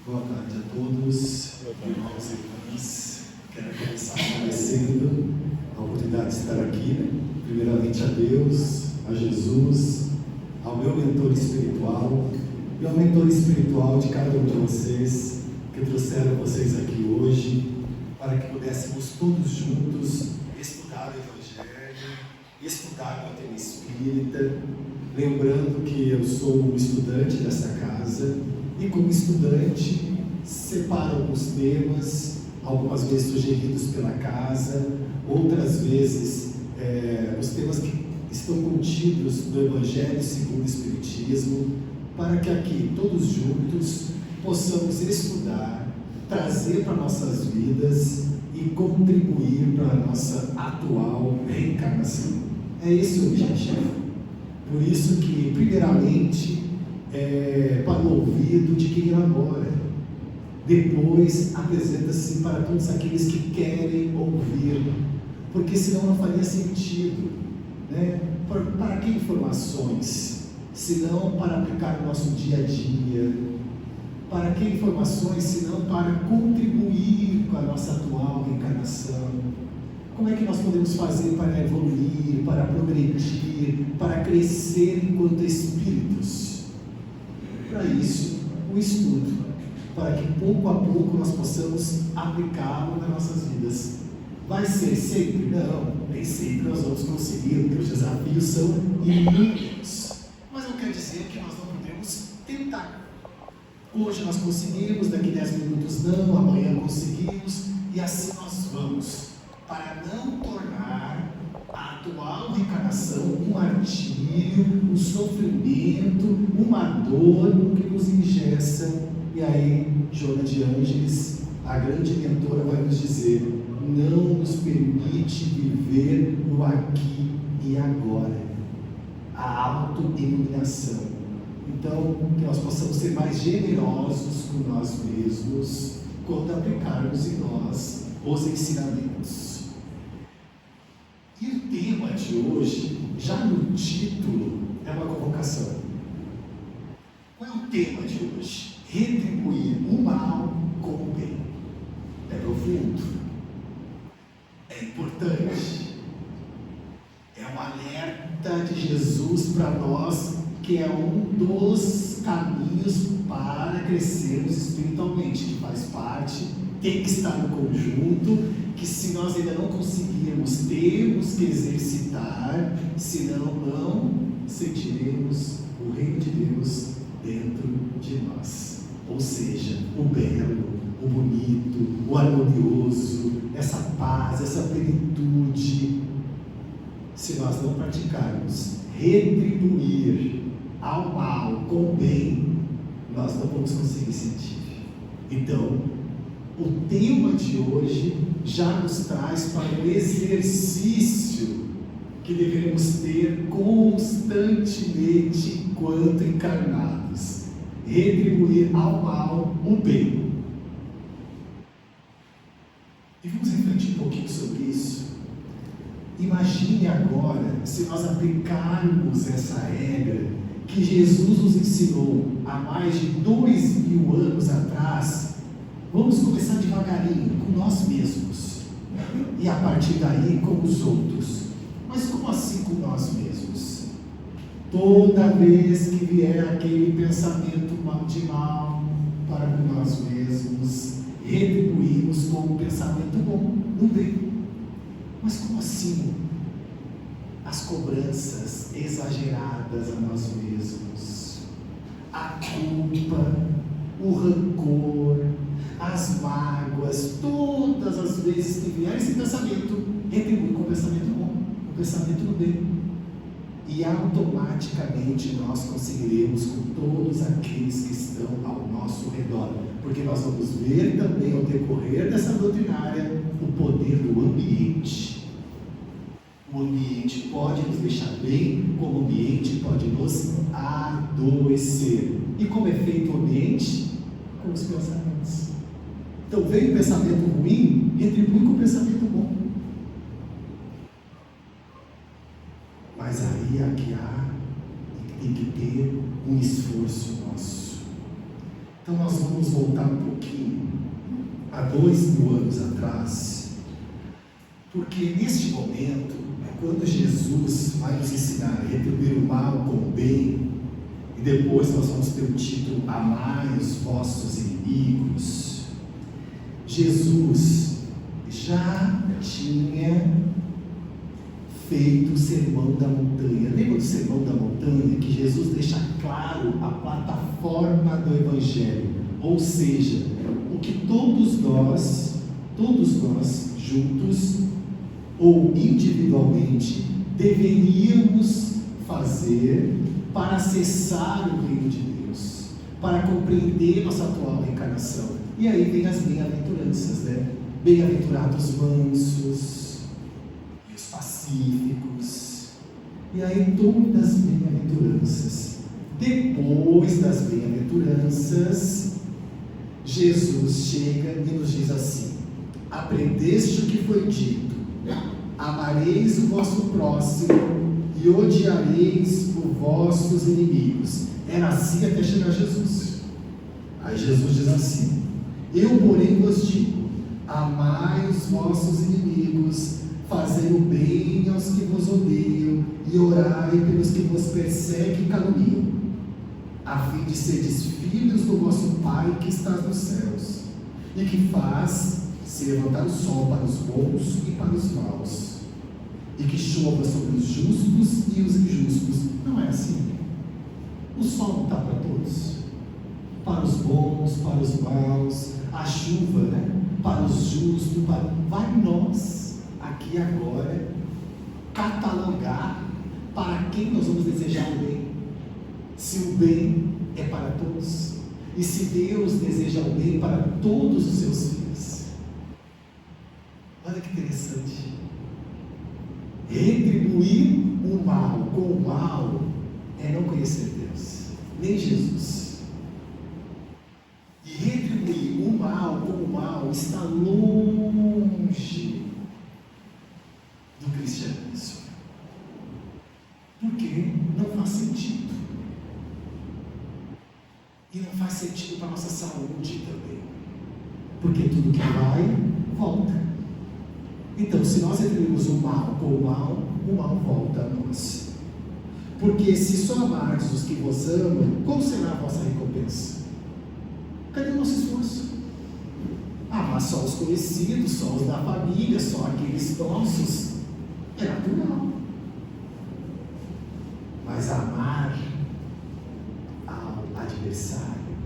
Boa tarde a todos, irmãos e irmãs. Quero começar agradecendo a oportunidade de estar aqui, primeiramente a Deus, a Jesus, ao meu mentor espiritual e ao mentor espiritual de cada um de vocês que trouxeram vocês aqui hoje para que pudéssemos todos juntos estudar o Evangelho, estudar a doutrina espírita, lembrando que eu sou um estudante dessa casa. E como estudante, separo alguns temas, algumas vezes sugeridos pela casa, outras vezes os temas que estão contidos no Evangelho segundo o Espiritismo, para que aqui, todos juntos, possamos estudar, trazer para nossas vidas e contribuir para a nossa atual reencarnação. É esse o objetivo. Por isso que, primeiramente, para o ouvido de quem elabora. Depois apresenta-se para todos aqueles que querem ouvir, porque senão não faria sentido, né? Para que informações? Senão para aplicar no nosso dia a dia. Para que informações? Senão para contribuir com a nossa atual reencarnação. Como é que nós podemos fazer para evoluir, para progredir, para crescer enquanto espíritos? Para isso, o estudo, para que pouco a pouco nós possamos aplicá-lo nas nossas vidas. Vai ser sempre? Não, nem sempre nós vamos conseguir, porque os desafios são inúmeros. Mas não quer dizer que nós não podemos tentar. Hoje nós conseguimos, daqui 10 minutos não, amanhã conseguimos, e assim nós vamos, para não tornar a atual reencarnação um martírio, um sofrimento, uma dor que nos ingessa. E aí, Joana de Ângeles, a grande mentora, vai nos dizer: não nos permite viver no aqui e agora, a auto-iluminação. Então, que nós possamos ser mais generosos com nós mesmos quando aplicarmos em nós os ensinamentos. E o tema de hoje, já no título, é uma convocação. Qual é o tema de hoje? Retribuir o mal com o bem. É profundo, é importante, é um alerta de Jesus para nós, que é um dos caminhos para crescermos espiritualmente, que faz parte, tem que estar no conjunto, que se nós ainda não conseguirmos, temos que exercitar, senão não sentiremos o reino de Deus dentro de nós. Ou seja, o belo, o bonito, o harmonioso, essa paz, essa plenitude. Se nós não praticarmos retribuir ao mal com o bem, nós não vamos conseguir sentir. Então, o tema de hoje já nos traz para o exercício que devemos ter constantemente enquanto encarnados: retribuir ao mal o bem. E vamos refletir um pouquinho sobre isso. Imagine agora se nós aplicarmos essa regra que Jesus nos ensinou há mais de 2000 anos atrás. Vamos começar devagarinho, com nós mesmos, e a partir daí com os outros. Mas como assim com nós mesmos? Toda vez que vier aquele pensamento de mal para com nós mesmos, retribuímos com um pensamento bom, no bem. Mas como assim? As cobranças exageradas a nós mesmos, a culpa, o rancor, as mágoas, todas as vezes que vier esse pensamento, retribui com o pensamento bom, com o pensamento do bem. E automaticamente nós conseguiremos com todos aqueles que estão ao nosso redor, porque nós vamos ver também ao decorrer dessa doutrinária o poder do ambiente. O ambiente pode nos deixar bem, como o ambiente pode nos adoecer. E como é feito o ambiente? Com os pensamentos. Então vem o pensamento ruim, retribui com o pensamento bom. Mas aí é que há, tem que ter um esforço nosso. Então nós vamos voltar um pouquinho, há 2000 anos atrás, porque neste momento é quando Jesus vai nos ensinar a retribuir o mal com o bem, e depois nós vamos ter o título Amai os vossos inimigos. Jesus já tinha feito o Sermão da Montanha. Lembra do Sermão da Montanha? Que Jesus deixa claro a plataforma do Evangelho, ou seja, o que todos nós juntos ou individualmente deveríamos fazer para acessar o reino de Deus, para compreender nossa atual reencarnação. E aí vem as bem-aventuranças, né? Bem-aventurados mansos e os pacíficos. E aí todas as bem-aventuranças. Depois das bem-aventuranças, Jesus chega e nos diz assim: aprendeste o que foi dito, amareis o vosso próximo e odiareis os vossos inimigos. Era assim até chegar Jesus. Aí Jesus diz assim: eu porém vos digo, amai os vossos inimigos, fazei o bem aos que vos odeiam e orai pelos que vos perseguem e caluniam, a fim de seres filhos do vosso Pai que está nos céus, e que faz se levantar o sol para os bons e para os maus, e que chova sobre os justos e os injustos. Não é assim? O sol não está para todos, para os bons, para os maus, a chuva, né? Para os justos, vai nós aqui agora catalogar para quem nós vamos desejar o bem, se o bem é para todos, e se Deus deseja o bem para todos os seus filhos. Olha que interessante. Retribuir o mal com o mal é não conhecer Deus, nem Jesus. E retribuir o mal com o mal está longe do cristianismo, porque não faz sentido. E não faz sentido para a nossa saúde também, porque tudo que vai, volta. Então, se nós retribuímos o mal com o mal volta a nós. Porque se só amardes os que vos amam, qual será a vossa recompensa? Cadê o nosso esforço? Amar só os conhecidos, só os da família, só aqueles nossos, é natural. Mas amar ao adversário,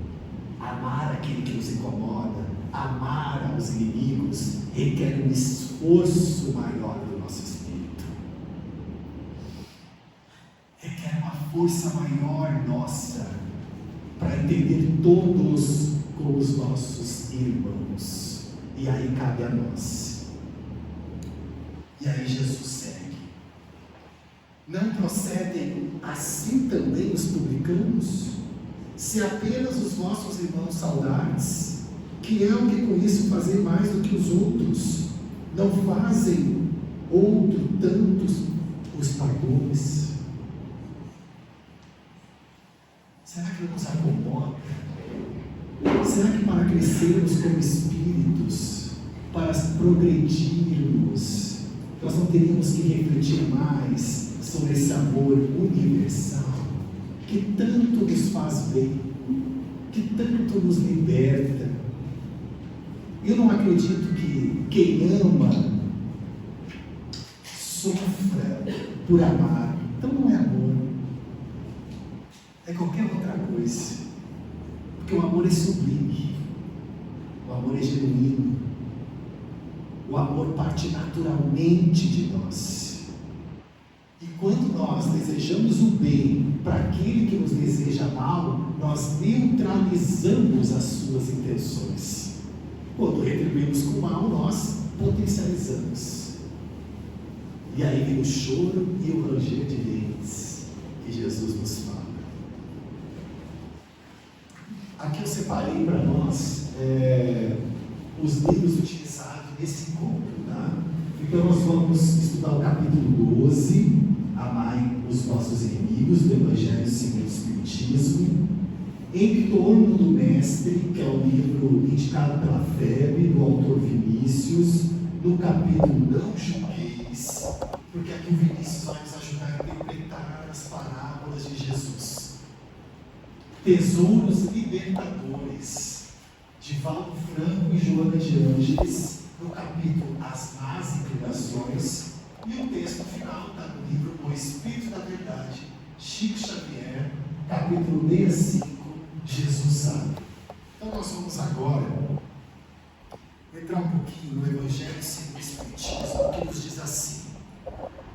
amar aquele que nos incomoda, amar aos inimigos, requer um esforço maior do nosso espírito, requer uma força maior nossa para entender todos como os nossos irmãos. E aí cabe a nós. E aí Jesus segue: não procedem assim também os publicanos? Se apenas os vossos irmãos saudardes, que é o que conheço fazer mais do que os outros, não fazem outro tantos os pagões? Será que não nos acomoda? Será que para crescermos como espíritos, para progredirmos, nós não teríamos que refletir mais sobre esse amor universal, que tanto nos faz bem, que tanto nos liberta? Eu não acredito que quem ama sofra por amar. Então não é amor, é qualquer outra coisa, porque o amor é sublime, o amor é genuíno, o amor parte naturalmente de nós. E quando nós desejamos o bem para aquele que nos deseja mal, nós neutralizamos as suas intenções. Quando retribuímos com o mal, nós potencializamos. E aí vem o choro e o ranger de dentes que Jesus nos fala. Aqui eu separei para nós os livros utilizados nesse encontro, tá? Então nós vamos estudar o capítulo 12, Amai os vossos inimigos, do Evangelho segundo o Espiritismo. Em Torno do Mestre, que é o livro indicado pela FEB, do autor Vinícius, no capítulo Não Julgueis, porque aqui o Vinícius vai nos ajudar a interpretar as parábolas de Jesus. Tesouros Libertadores, de Valdo Franco e Joana de Ângeles, no capítulo As Más Inclinações, e o texto final está no livro O Espírito da Verdade, Chico Xavier, capítulo 65, Jesus Sabe. Então nós vamos agora entrar um pouquinho no Evangelho segundo o Espiritismo, que nos diz assim: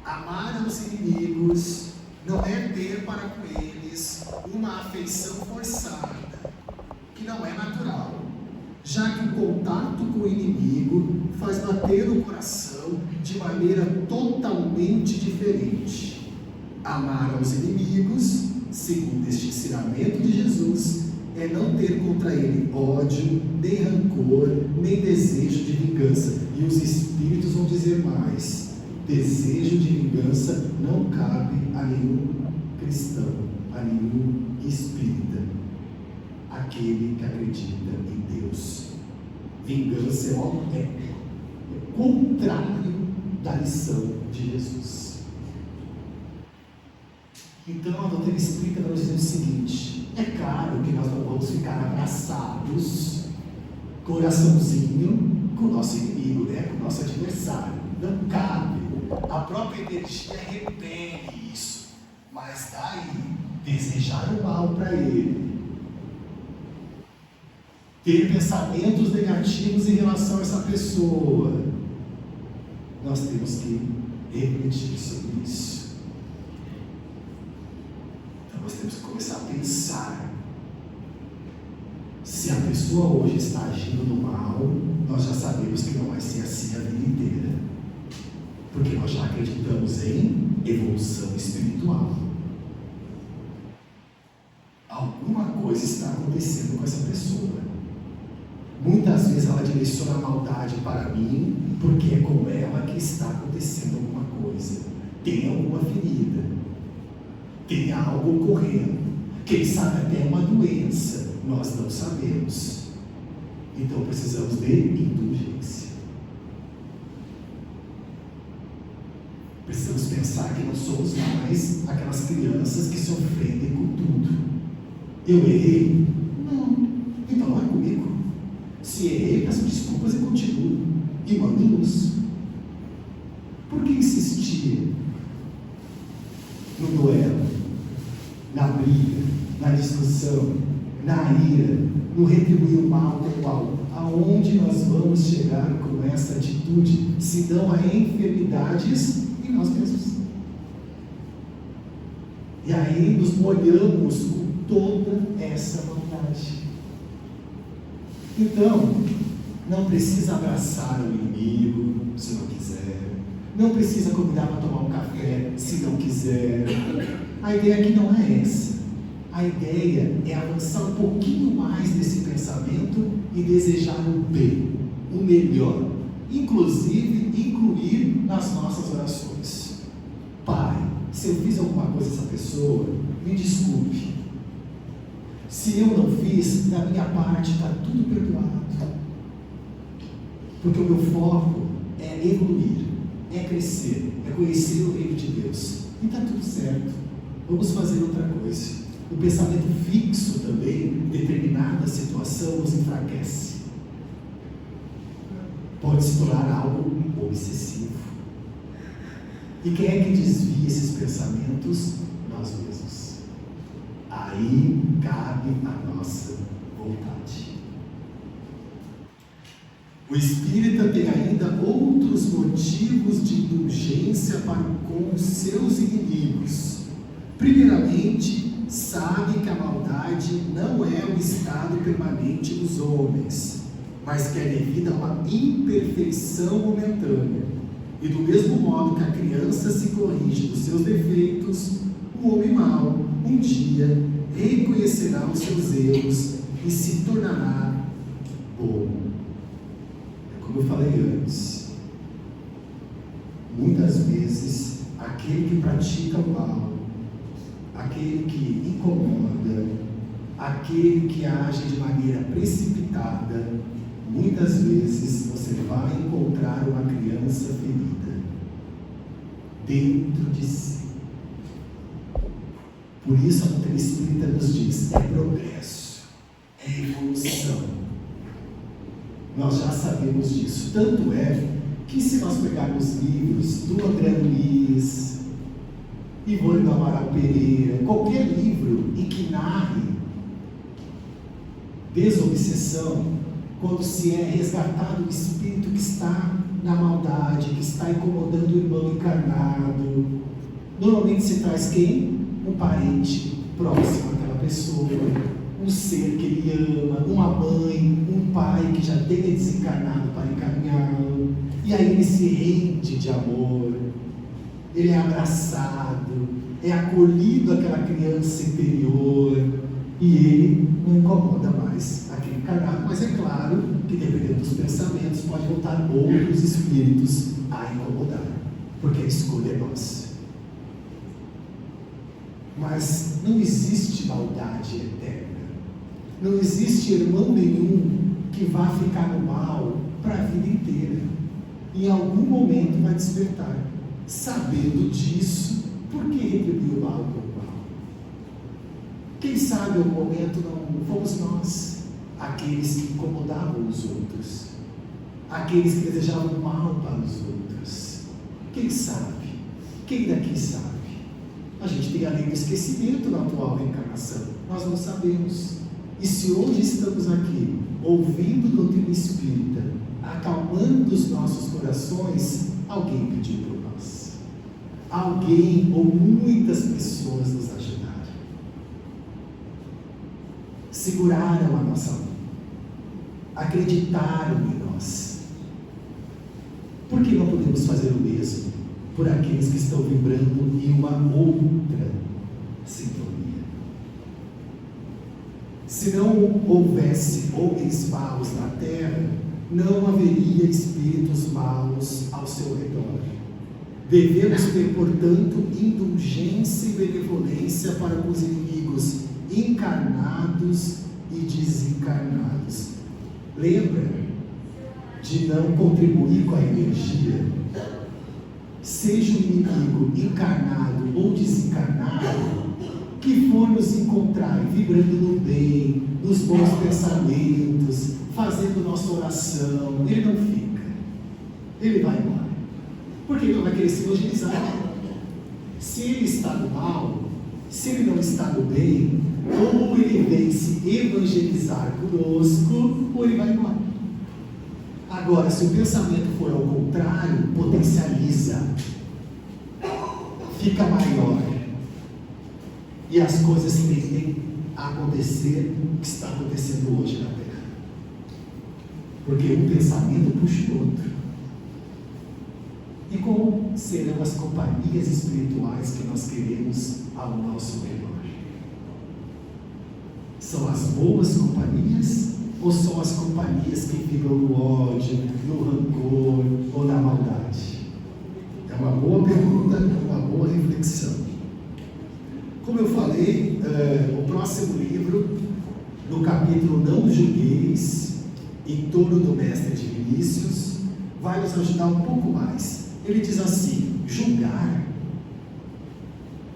amar aos inimigos não é ter para com eles uma afeição forçada, que não é natural, já que o contato com o inimigo faz bater o coração de maneira totalmente diferente. Amar aos inimigos, segundo este ensinamento de Jesus, é não ter contra ele ódio, nem rancor, nem desejo de vingança. E os espíritos vão dizer mais: desejo de vingança não cabe a nenhum cristão, a nenhum espírita, aquele que acredita em Deus. Vingança é contrário da lição de Jesus. Então a doutrina espírita vai nos dizer o seguinte: é claro que nós não vamos ficar abraçados, coraçãozinho, com o nosso inimigo, com o nosso adversário. Não cabe. A própria energia repele isso. Mas daí, desejar o mal para ele, ter pensamentos negativos em relação a essa pessoa, nós temos que refletir sobre isso. Então nós temos que começar a pensar: se a pessoa hoje está agindo no mal, nós já sabemos que não vai ser assim a vida inteira, porque nós já acreditamos em evolução espiritual. Alguma coisa está acontecendo com essa pessoa. Muitas vezes ela direciona a maldade para mim, porque é com ela que está acontecendo alguma coisa. Tem alguma ferida, tem algo ocorrendo, quem sabe até uma doença, nós não sabemos. Então precisamos de indulgência. Precisamos pensar que não somos mais aquelas crianças que se ofendem com tudo. Eu errei? Não. Então não é comigo. Se errei, peço desculpas e continuo. E mando luz. Por que insistir no duelo, na briga, na discussão, na ira, no retribuir o mal com o mal? Aonde nós vamos chegar com essa atitude, se não há enfermidades em nós mesmos? E aí nos molhamos com toda essa maldade. Então, não precisa abraçar o inimigo se não quiser, não precisa convidar para tomar um café se não quiser. A ideia aqui não é essa. A ideia é avançar um pouquinho mais nesse pensamento e desejar o bem, o melhor, inclusive incluir nas nossas orações. Pai, se eu fiz alguma coisa a essa pessoa, me desculpe. Se eu não fiz, da minha parte está tudo perdoado. Porque o meu foco é evoluir, é crescer, é conhecer o reino de Deus. E está tudo certo. Vamos fazer outra coisa. O pensamento fixo também, em determinada situação, nos enfraquece. Pode se tornar algo obsessivo. E quem é que desvia esses pensamentos? Nós mesmos. Aí cabe a nossa vontade. O espírita tem ainda outros motivos de indulgência para com os seus inimigos. Primeiramente, sabe que a maldade não é o estado permanente dos homens, mas que é devida a uma imperfeição momentânea. E do mesmo modo que a criança se corrige dos seus defeitos, o homem mau, um dia, reconhecerá os seus erros e se tornará bom. É como eu falei antes, muitas vezes aquele que pratica o mal, aquele que incomoda, aquele que age de maneira precipitada, muitas vezes você vai encontrar uma criança ferida dentro de si. Por isso a doutrina espírita nos diz: é progresso, é evolução. Nós já sabemos disso. Tanto é que, se nós pegarmos livros do André Luiz, Ivone do Amaral Pereira, qualquer livro em que narre desobsessão, quando se é resgatado o espírito que está na maldade, que está incomodando o irmão encarnado, normalmente se traz quem? Um parente próximo àquela pessoa, um ser que ele ama, uma mãe, um pai que já tenha desencarnado para encaminhá-lo, e aí ele se rende de amor, ele é abraçado, é acolhido aquela criança interior, e ele não incomoda mais aquele encarnado. Mas é claro que, dependendo dos pensamentos, pode voltar outros espíritos a incomodar, porque a escolha é nossa. Mas não existe maldade eterna. Não existe irmão nenhum que vá ficar no mal para a vida inteira. Em algum momento vai despertar. Sabendo disso, por que reprimir o mal com o mal? Quem sabe em algum momento não fomos nós, aqueles que incomodavam os outros, aqueles que desejavam mal para os outros. Quem sabe? Quem daqui sabe? A gente tem a lei do esquecimento na atual reencarnação. Nós não sabemos. E se hoje estamos aqui, ouvindo doutrina espírita, acalmando os nossos corações, alguém pediu por nós. Alguém ou muitas pessoas nos ajudaram. Seguraram a nossa mão. Acreditaram em nós. Por que não podemos fazer o mesmo por aqueles que estão vibrando em uma outra sintonia? Se não houvesse homens maus na terra, não haveria espíritos maus ao seu redor. Devemos ter, portanto, indulgência e benevolência para com os inimigos encarnados e desencarnados. Lembra de não contribuir com a energia? Seja o inimigo encarnado ou desencarnado, que for nos encontrar vibrando no bem, nos bons pensamentos, fazendo nossa oração, ele não fica, ele vai embora, porque ele não vai querer se evangelizar. Se ele está no mal, se ele não está no bem, ou ele vem se evangelizar conosco, ou ele vai embora. Agora, se o pensamento for ao contrário, potencializa, fica maior, e as coisas tendem a acontecer o que está acontecendo hoje na Terra, porque um pensamento puxa o outro. E como serão as companhias espirituais que nós queremos ao nosso redor? São as boas companhias? Ou são as companhias que vibram no ódio, no rancor ou na maldade? É uma boa pergunta, é uma boa reflexão. Como eu falei, o próximo livro, no capítulo Não Julgueis, em torno do Mestre de Vinícius, vai nos ajudar um pouco mais. Ele diz assim: julgar.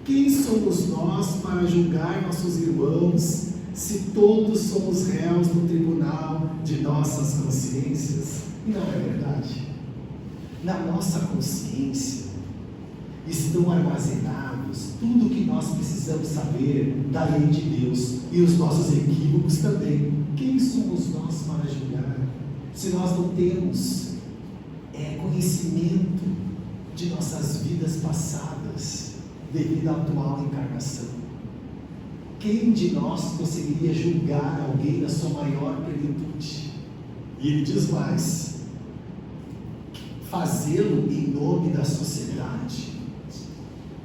Quem somos nós para julgar nossos irmãos, se todos somos réus no tribunal de nossas consciências? E não é verdade. Na nossa consciência estão armazenados tudo o que nós precisamos saber da lei de Deus, e os nossos equívocos também. Quem somos nós para julgar, se nós não temos conhecimento de nossas vidas passadas, devido à atual encarnação? Quem de nós conseguiria julgar alguém na sua maior plenitude? E ele diz mais: fazê-lo em nome da sociedade.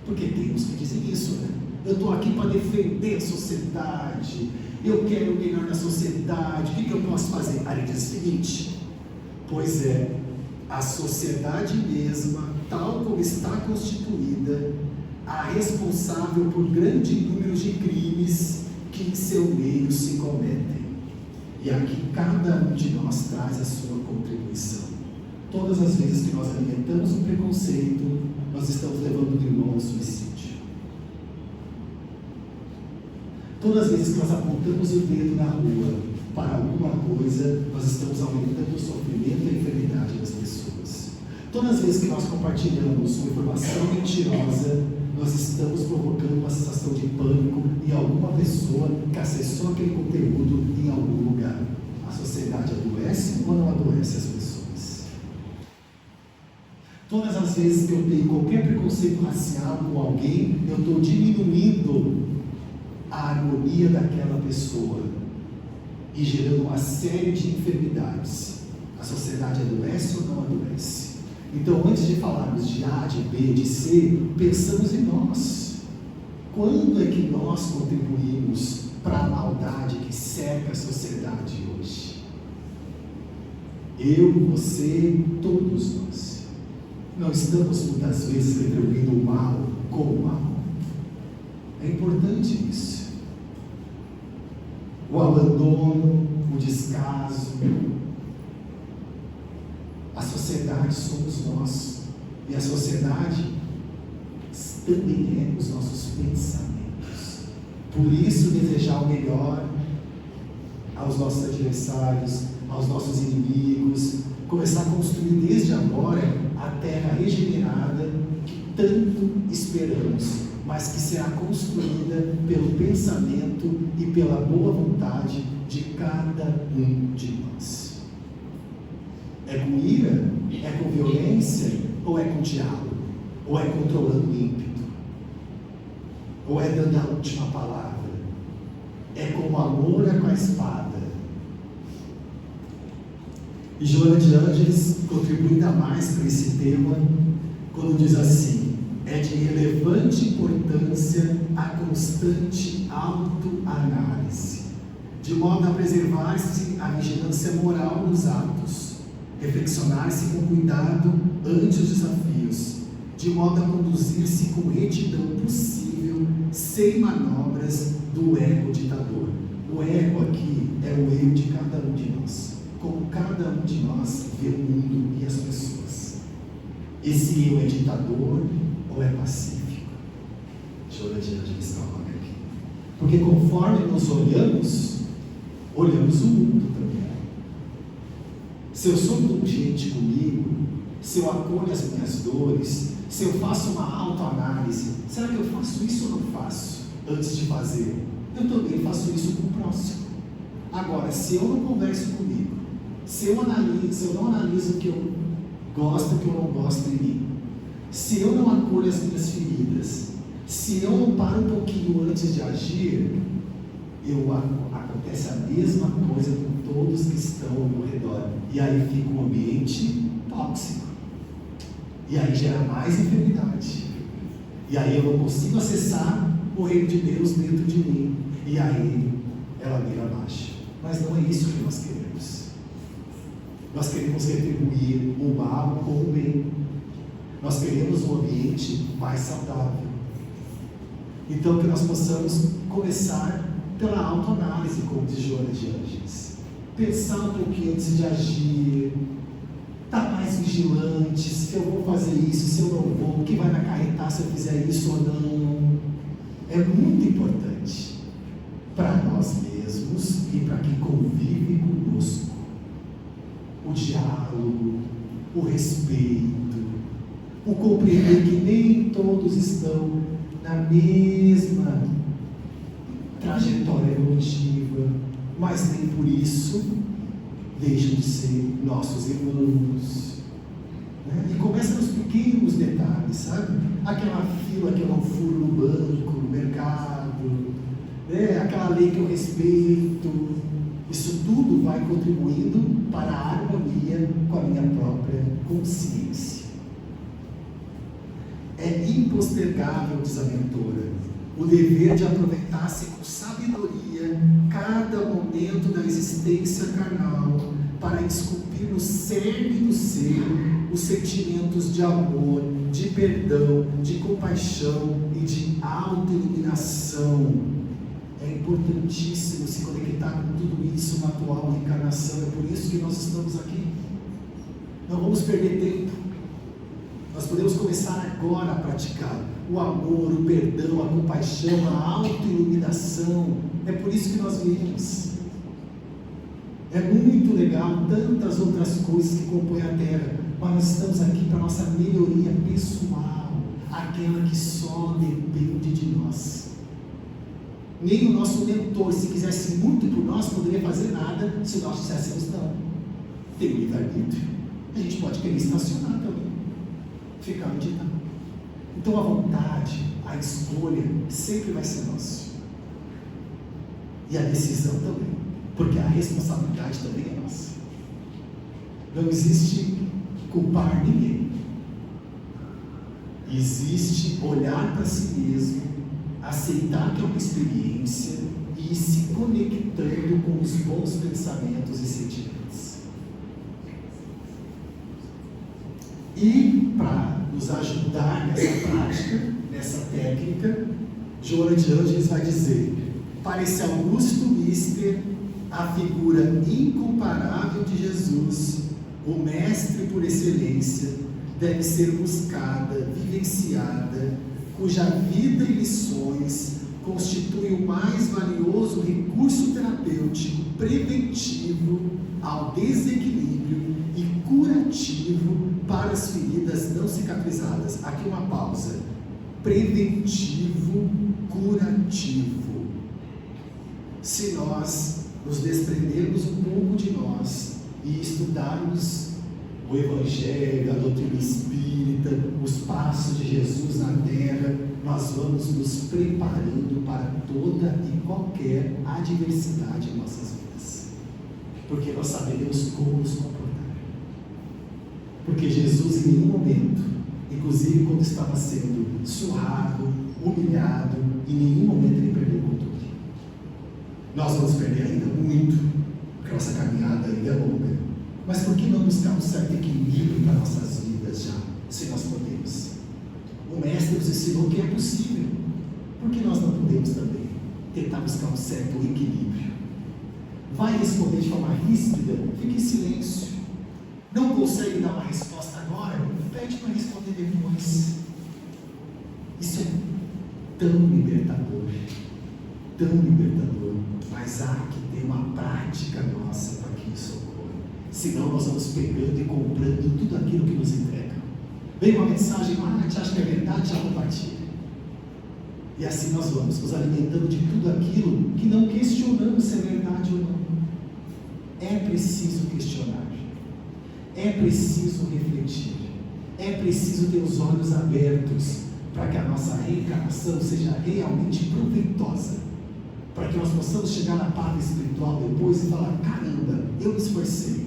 Porque temos que dizer isso, né? Eu estou aqui para defender a sociedade, eu quero o melhor da sociedade, o que eu posso fazer? Aí ele diz o seguinte: pois é, a sociedade mesma, tal como está constituída, a responsável por grande número de crimes que que em seu meio se cometem. E aqui cada um de nós traz a sua contribuição. Todas as vezes que nós alimentamos o preconceito, nós estamos levando o irmão ao suicídio. Todas as vezes que nós apontamos o dedo na rua para alguma coisa, nós estamos aumentando o sofrimento e a enfermidade das pessoas. Todas as vezes que nós compartilhamos uma informação mentirosa, nós estamos provocando uma sensação de pânico em alguma pessoa que acessou aquele conteúdo em algum lugar. A sociedade adoece ou não adoece as pessoas? Todas as vezes que eu tenho qualquer preconceito racial com alguém, eu estou diminuindo a harmonia daquela pessoa e gerando uma série de enfermidades. A sociedade adoece ou não adoece? Então, antes de falarmos de A, de B, de C, pensamos em nós. Quando é que nós contribuímos para a maldade que cerca a sociedade hoje? Eu, você, todos nós. Não estamos muitas vezes retribuindo o mal com o mal. É importante isso. O abandono, o descaso. A sociedade somos nós. E a sociedade também é os nossos pensamentos. Por isso, desejar o melhor aos nossos adversários, aos nossos inimigos, começar a construir desde agora a terra regenerada que tanto esperamos, mas que será construída pelo pensamento e pela boa vontade de cada um de nós. É com ira? É com violência? Ou é com diálogo? Ou é controlando o ímpeto? Ou é dando a última palavra? É com o amor ou é com a espada? E Joana de Ângeles contribui ainda mais para esse tema quando diz assim: é de relevante importância a constante autoanálise, de modo a preservar-se a vigilância moral nos atos, reflexionar-se com cuidado ante os desafios, de modo a conduzir-se com retidão possível, sem manobras do ego ditador. O ego aqui é o eu de cada um de nós, como cada um de nós vê o mundo e as pessoas. Esse eu é ditador ou é pacífico? Joana de Ângeles coloca aqui. Porque conforme nos olhamos o mundo também. Se eu sou indulgente comigo, se eu acolho as minhas dores, se eu faço uma autoanálise, será que eu faço isso ou não faço antes de fazer? Eu também faço isso com o próximo. Agora, se eu não converso comigo, se eu não analiso o que eu gosto e o que eu não gosto em mim, se eu não acolho as minhas feridas, se eu não paro um pouquinho antes de agir, acontece a mesma coisa com todos que estão ao meu redor. E aí fica um ambiente tóxico. E aí gera mais enfermidade. E aí eu não consigo acessar o reino de Deus dentro de mim. E aí ela vira abaixo. Mas não é isso que nós queremos. Nós queremos retribuir o mal com o bem. Nós queremos um ambiente mais saudável. Então que nós possamos começar pela autoanálise, como diz Joana de Ângeles. Pensar um pouquinho antes de agir, estar mais vigilante, se eu vou fazer isso, se eu não vou, o que vai me acarretar se eu fizer isso ou não. É muito importante para nós mesmos e para quem convive conosco. O diálogo, o respeito, o compreender que nem todos estão na mesma trajetória evolutiva, mas nem por isso deixam de ser nossos irmãos. E começa nos pequenos detalhes, sabe? Aquela fila que eu não furo no banco, no mercado, aquela lei que eu respeito. Isso tudo vai contribuindo para a harmonia com a minha própria consciência. É impostergável, diz a mentora, o dever de aproveitar-se com sabedoria cada momento da existência carnal para esculpir no cerne do ser os sentimentos de amor, de perdão, de compaixão e de autoiluminação. É importantíssimo se conectar com tudo isso na atual encarnação. É por isso que nós estamos aqui. Não vamos perder tempo. Nós podemos começar agora a praticar o amor, o perdão, a compaixão, a autoiluminação. É por isso que nós viemos. É muito legal tantas outras coisas que compõem a Terra, mas nós estamos aqui para a nossa melhoria pessoal, aquela que só depende de nós. Nem o nosso mentor, se quisesse muito por nós, poderia fazer nada se nós disséssemos não. Tem livre-arbítrio. A gente pode querer estacionar também, ficar onde está. Então a vontade, a escolha sempre vai ser nossa. E a decisão também, porque a responsabilidade também é nossa. Não existe culpar ninguém. Existe olhar para si mesmo, aceitar que é uma experiência e ir se conectando com os bons pensamentos e sentimentos. E para nos ajudar nessa prática, nessa técnica, Joana de Ângeles vai dizer: para esse Augusto Mister, a figura incomparável de Jesus, o mestre por excelência, deve ser buscada, vivenciada, cuja vida e lições constituem o mais valioso recurso terapêutico preventivo ao desequilíbrio e curativo para as feridas não cicatrizadas. Aqui uma pausa. Preventivo, curativo. Se nós nos desprendermos um pouco de nós e estudarmos o Evangelho, a doutrina espírita, os passos de Jesus na Terra, nós vamos nos preparando para toda e qualquer adversidade em nossas vidas, porque nós saberemos como nos comportar. Porque Jesus em nenhum momento, inclusive quando estava sendo surrado, humilhado, em nenhum momento ele perdeu o controle. Nós vamos perder ainda muito, porque a nossa caminhada ainda é longa. Mas por que não buscar um certo equilíbrio para nossas vidas já, se nós podemos? O Mestre nos ensinou que é possível. Por que nós não podemos também tentar buscar um certo equilíbrio? Vai responder de forma ríspida, fique em silêncio. Não consegue dar uma resposta agora? Pede para responder depois. Isso é tão libertador, mas há que ter uma prática nossa para que isso ocorra. Senão nós vamos pegando e comprando tudo aquilo que nos entrega. Vem uma mensagem, a gente acha que é verdade, já compartilha. E assim nós vamos nos alimentando de tudo aquilo que não questionamos se é verdade ou não. É preciso questionar, é preciso refletir, é preciso ter os olhos abertos para que a nossa reencarnação seja realmente proveitosa, para que nós possamos chegar na paz espiritual depois e falar: caramba, eu me esforcei,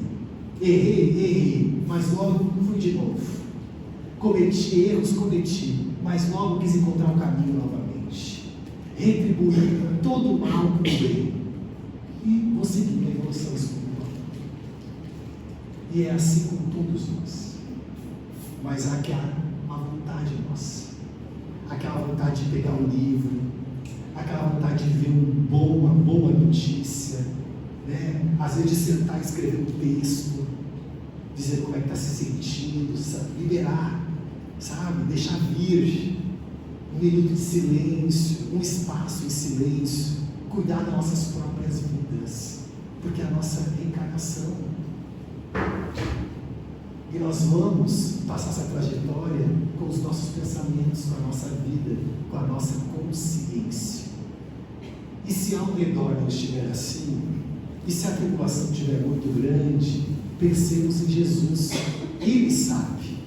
errei, mas logo fui de novo, cometi erros, mas logo quis encontrar o caminho novamente, retribuir todo o mal com o bem, e vou seguir a evolução espiritual. E é assim com todos nós. Mas há aquela vontade nossa, aquela vontade de pegar um livro, aquela vontade de ver uma boa notícia, né? Às vezes de sentar e escrever um texto, dizer como é que está se sentindo, sabe? Liberar, sabe? Deixar vir um minuto de silêncio, um espaço em silêncio, cuidar das nossas próprias vidas, porque a nossa reencarnação, e nós vamos passar essa trajetória com os nossos pensamentos, com a nossa vida, com a nossa consciência. E se ao redor não estiver assim, e se a tribulação estiver muito grande, pensemos em Jesus. Ele sabe.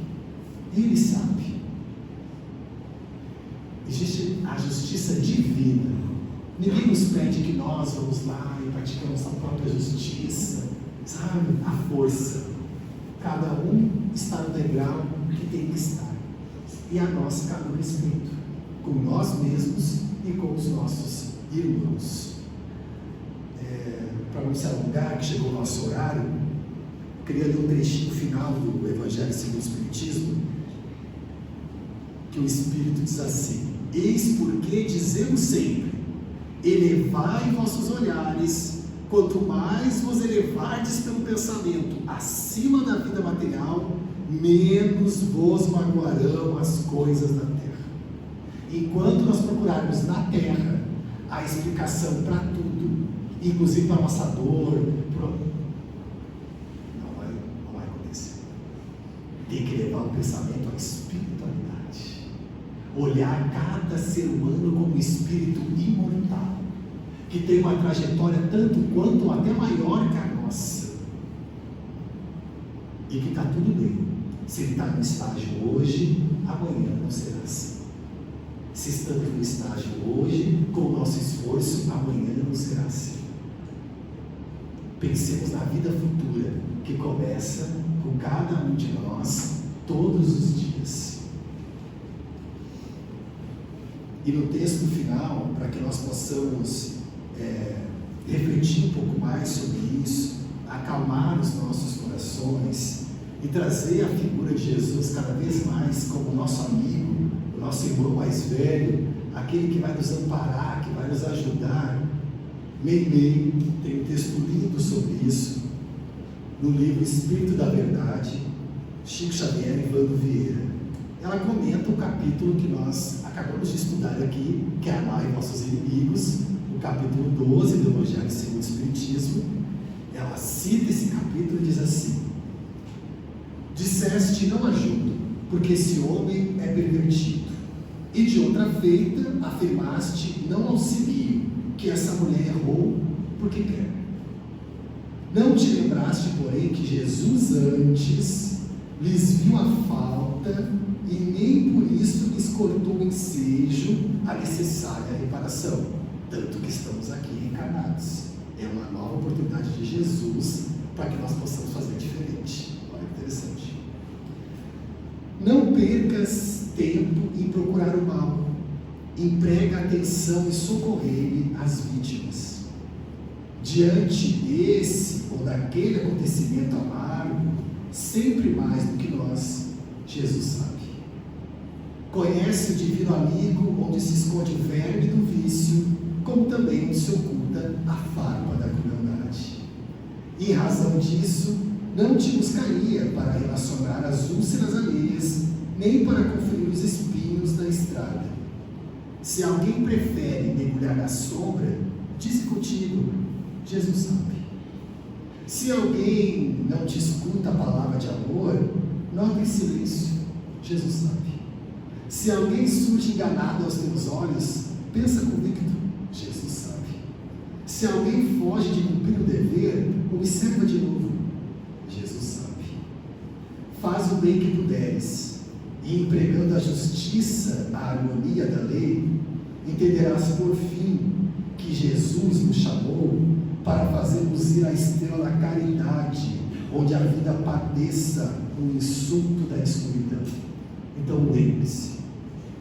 Existe a justiça divina. Ninguém nos pede que nós vamos lá e praticamos a própria justiça, sabe? A força. Cada um está no degrau que tem que estar. E a nós cabe o respeito, com nós mesmos e com os nossos irmãos. Para não se alongar, que chegou o nosso horário, queria ler um trechinho final do Evangelho segundo o Espiritismo, que o Espírito diz assim: eis porque dizemos sempre, elevai vossos olhares, quanto mais vos elevardes pelo pensamento acima da vida material, menos vos magoarão as coisas da terra. Enquanto nós procurarmos na terra a explicação para tudo, inclusive para a nossa dor, não vai acontecer. Tem que levar o pensamento à espiritualidade, olhar cada ser humano como um espírito imortal, que tem uma trajetória tanto quanto até maior que a nossa, e que está tudo bem. Se ele está no estágio hoje, amanhã não será assim. Se estamos no estágio hoje, com o nosso esforço, amanhã não será assim. Pensemos na vida futura, que começa com cada um de nós, todos os dias. E no texto final, para que nós possamos refletir um pouco mais sobre isso, acalmar os nossos corações e trazer a figura de Jesus cada vez mais como nosso amigo, o nosso irmão mais velho, aquele que vai nos amparar, que vai nos ajudar. Meimei tem um texto lindo sobre isso, no livro Espírito da Verdade, Chico Xavier e Vando Vieira. Ela comenta o capítulo que nós acabamos de estudar aqui, que é Amai Vossos Inimigos, o capítulo 12 do Evangelho segundo o Espiritismo. Ela cita esse capítulo e diz assim: disseste não ajudo, porque esse homem é pervertido, e de outra feita afirmaste não auxilio, que essa mulher errou porque quer. Não te lembraste, porém, que Jesus antes lhes viu a falta e nem por isso lhes cortou o ensejo a necessária reparação, tanto que estamos aqui reencarnados. É uma nova oportunidade de Jesus para que nós possamos fazer diferente. Olha que interessante. Não percas tempo em procurar o mal, emprega atenção em socorrer as vítimas. Diante desse ou daquele acontecimento amargo, sempre mais do que nós, Jesus sabe. Conhece o divino amigo onde se esconde o verme do vício, como também onde se oculta a farpa da crueldade. E em razão disso, não te buscaria para relacionar as úlceras alheias, nem para conferir os espinhos da estrada. Se alguém prefere mergulhar na sombra, dize contigo, Jesus sabe. Se alguém não te escuta a palavra de amor, nota em silêncio, Jesus sabe. Se alguém surge enganado aos teus olhos, pensa convicto, Jesus sabe. Se alguém foge de cumprir o dever, observa de novo, Jesus sabe. Faz o bem que puderes, e empregando a justiça, a harmonia da lei, entenderás por fim que Jesus nos chamou para fazermos ir à estrela da caridade, onde a vida padeça o insulto da escuridão. Então lembre-se,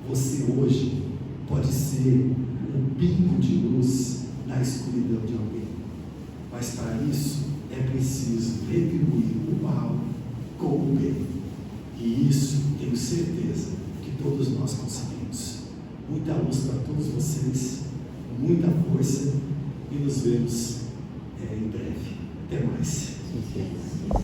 você hoje pode ser um pingo de luz na escuridão de alguém, mas para isso é preciso retribuir o mal com o bem, e isso tenho certeza que todos nós conseguimos. Muita luz para todos vocês, muita força, e nos vemos em breve. Até mais.